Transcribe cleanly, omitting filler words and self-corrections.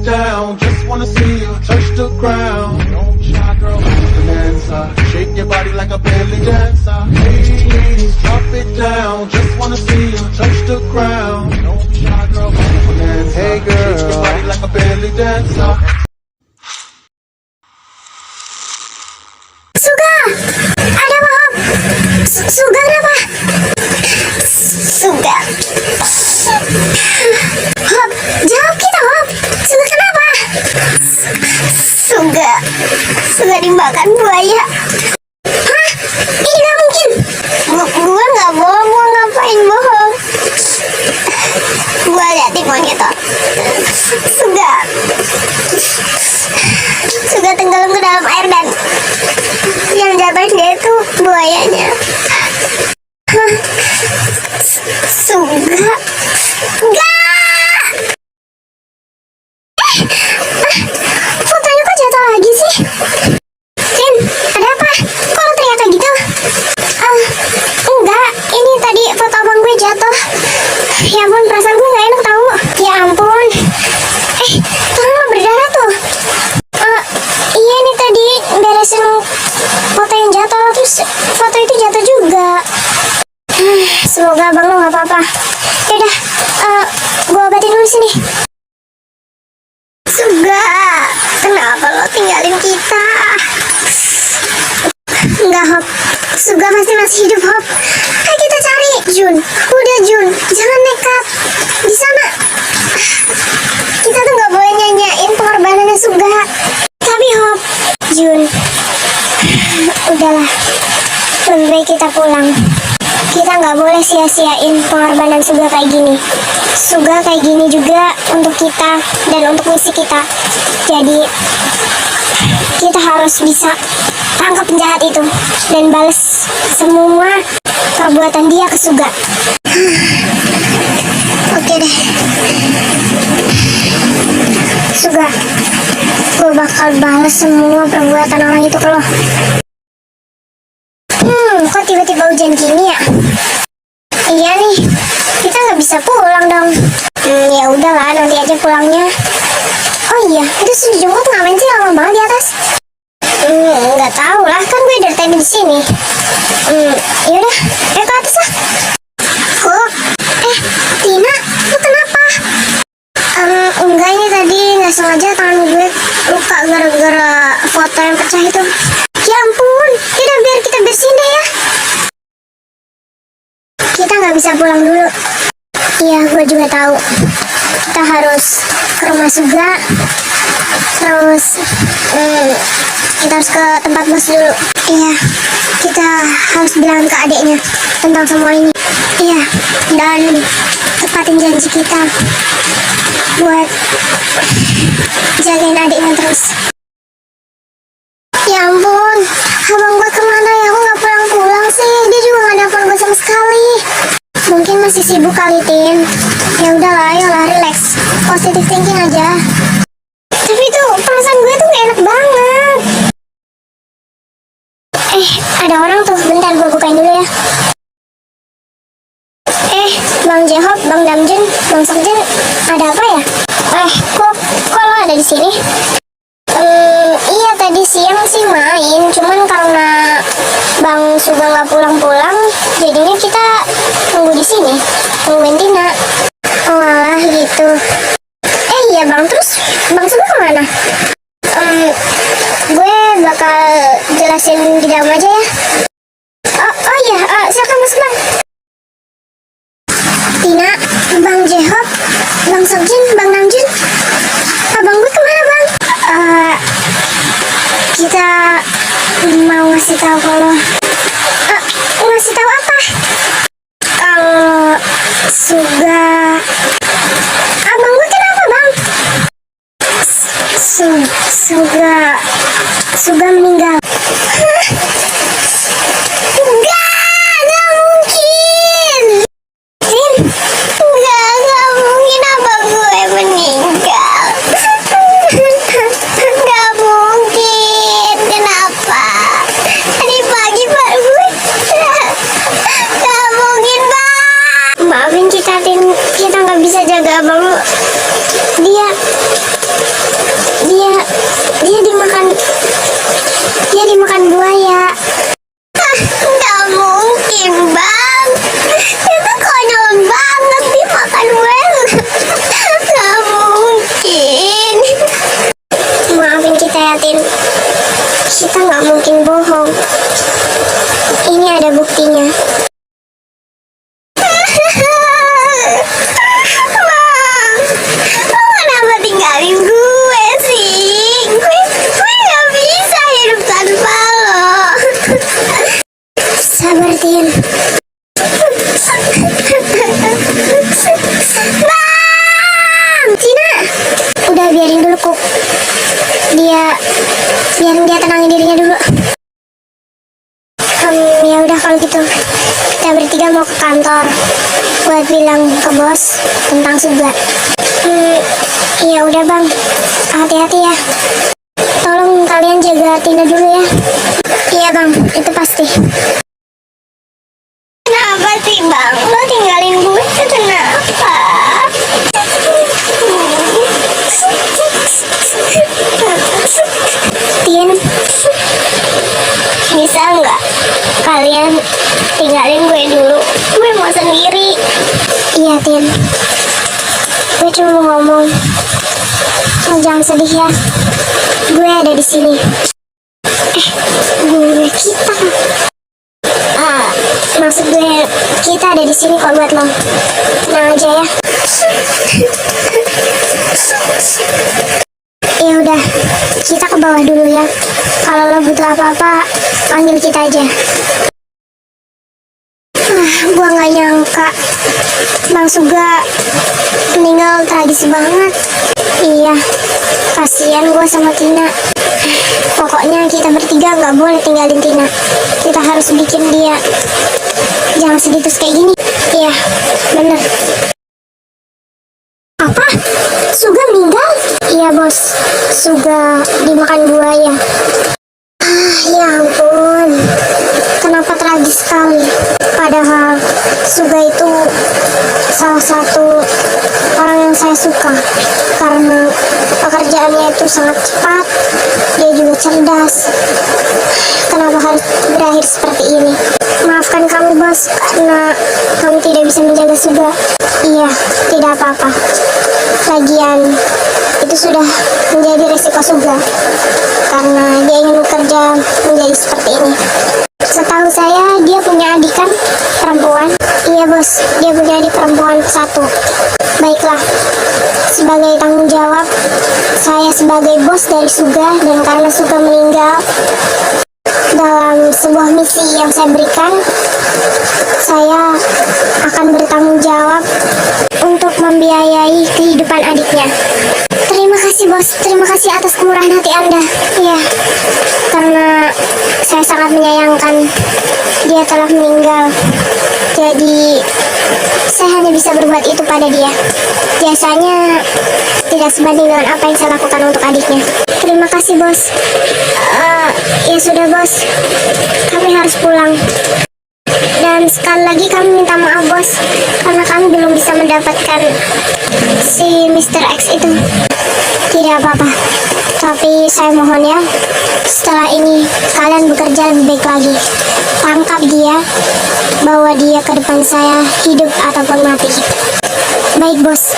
down. Just wanna see you touch the ground. Don't shy, girl, bonanza. Shake your body like a belly dancer. Hey, ladies, drop it down. Just wanna see you touch the ground. Don't shy, girl, bonanza. Hey, girl, shake your body like a belly dancer. Suga, ada apa, Hop? Suga kenapa? Suga. Hop, jawab kita, Hop. Suga kenapa? Suga dimakan buaya. Hah? Ini gak mungkin. Gua gak bohong, gua ngapain bohong. Gua liatin monyet. Suga tenggelam ke dalam air dan yang jatuhin dia itu buayanya. Hah? Suga? Enggak! Fotonya kok jatuh lagi sih? Rin, ada apa? Kok lo teriak kayak gitu? Enggak, ini tadi foto abang gue jatuh. Ya ampun, perasaan gue gak enak tahu. Ya ampun. Tangan lo berdarah tuh. Iya, ini tadi beresin foto yang jatuh, terus foto itu jatuh juga. Semoga abang lo gak apa-apa. Yaudah, gue obatin dulu sini. Suga, kenapa lo tinggalin kita? Enggak, Hop. Suga pasti masih hidup, Hop. Ayo kita cari Jun. Udah, Jun, jangan nekat. Di sana. Kita tuh gak boleh nyanyain pengorbanannya Suga. Tapi Hop, Jun, udahlah, lebih baik kita pulang. Kita nggak boleh sia-siain pengorbanan Suga kayak gini. Suga kayak gini juga untuk kita dan untuk misi kita. Jadi kita harus bisa tangkap penjahat itu dan balas semua perbuatan dia ke Suga. Oke deh, Suga, gue bakal balas semua perbuatan orang itu ke lo. Kok tiba-tiba hujan gini ya? Iya nih, kita nggak bisa pulang dong. Ya udahlah, nanti aja pulangnya. Oh iya, itu si jemput ngapain sih lama banget di atas? Nggak tahu lah, kan gue dari tadi di sini. Yaudah, ke atas lah. Kok? Tina, lu kenapa? Enggak, ini tadi nggak sengaja tangan gue luka gara-gara foto yang pecah itu. Ya ampun, yaudah biar kita bersihin deh ya. Kita nggak bisa pulang dulu. Iya, gue juga tahu. Kita harus ke rumah Suga. Terus kita harus ke tempat bos dulu. Iya, kita harus bilang ke adiknya tentang semua ini. Iya, dan tepatin janji kita buat jagain adiknya terus. Ya ampun, abang gue kemana ya? Aku gak pulang-pulang sih. Dia juga gak nelfon gue sama sekali. Mungkin masih sibuk kali, Tin. Ya udahlah, ayolah, relax. Positive thinking aja. Tapi tuh perasaan gue tuh gak enak banget. Ada orang tuh. Bentar, gue bukain dulu ya. Bang Jehop, Bang Damjun, Bang Sekjen, ada apa ya? Kok lo ada di sini? Iya, tadi siang sih main, cuman karena Bang Suga nggak pulang-pulang, jadinya kita tunggu di sini, tungguin Tina. Oh alah gitu. Iya Bang, terus Bang Suga kemana? Gue bakal jelasin di dalam aja ya. Oh iya, silakan masuk Bang. Tina, Bang Jehop, Bang Sekjen, Bang Namjun, abang gue kemana Bang? Kita mau ngasih tahu kalau ngasih tahu apa? Kalau Suga, abang gue kenapa Bang? Suga meninggal. Enggak mungkin. Enggak mungkin abang gue meninggal. ada buktinya. Bang, lo kenapa tinggalin gue sih? Gue gak bisa hidup tanpa lo. Sabar, Tin. Bang, Cina, udah biarin dulu kok. Biarin dia tenangin dirinya dulu. Ya udah kalau gitu, kita bertiga mau ke kantor buat bilang ke bos tentang Suga. Ya udah bang, hati-hati ya. Tolong kalian jaga Tina dulu ya. Iya bang, itu pasti. Kenapa sih bang? Lo tinggalin gue itu kenapa? Tin, bisa nggak kalian tinggalin gue dulu? Gue mau sendiri. Iya Tin, gue cuma mau ngomong. Lo jangan sedih ya. Gue ada di sini. Kita. Maksud gue kita ada di sini kok buat lo. Tenang aja ya. Ya udah, kita ke bawah dulu ya. Kalau lo butuh apa-apa, panggil kita aja. Gua nggak nyangka Bang Suga meninggal tragis banget. Iya, kasihan gua sama Tina. Pokoknya kita bertiga nggak boleh tinggalin Tina. Kita harus bikin dia jangan sedih terus kayak gini. Iya, bener. Apa? Suga meninggal? Iya bos, Suga dimakan buaya. Ya ampun, kenapa tragis sekali. Padahal Suga itu salah satu orang yang saya suka karena pekerjaannya itu sangat cepat, dia juga cerdas. Kenapa harus berakhir seperti ini? Maafkan kami bos, karena kamu tidak bisa menjaga Suga. Iya, tidak apa-apa. Lagian itu sudah menjadi resiko Suga karena dia ingin bekerja menjadi seperti ini. Setahu saya dia punya adik kan, perempuan. Iya bos, dia punya adik perempuan satu. Baiklah, sebagai tanggung jawab saya sebagai bos dari Suga, dan karena Suga meninggal dalam sebuah misi yang saya berikan, saya akan bertanggung jawab untuk membiayai kehidupan adiknya. Terima kasih bos, terima kasih atas kemurahan hati Anda. Iya, karena saya sangat menyayangkan dia telah meninggal. Jadi saya hanya bisa berbuat itu pada dia. Biasanya tidak sebanding dengan apa yang saya lakukan untuk adiknya. Terima kasih bos. Ya sudah bos, kami harus pulang. Dan sekali lagi kami minta maaf bos, karena kami belum bisa mendapatkan si Mr. X itu. Tidak apa-apa, tapi saya mohon ya, setelah ini kalian bekerja lebih baik lagi. Tangkap dia, bawa dia ke depan saya, hidup ataupun mati. Baik bos.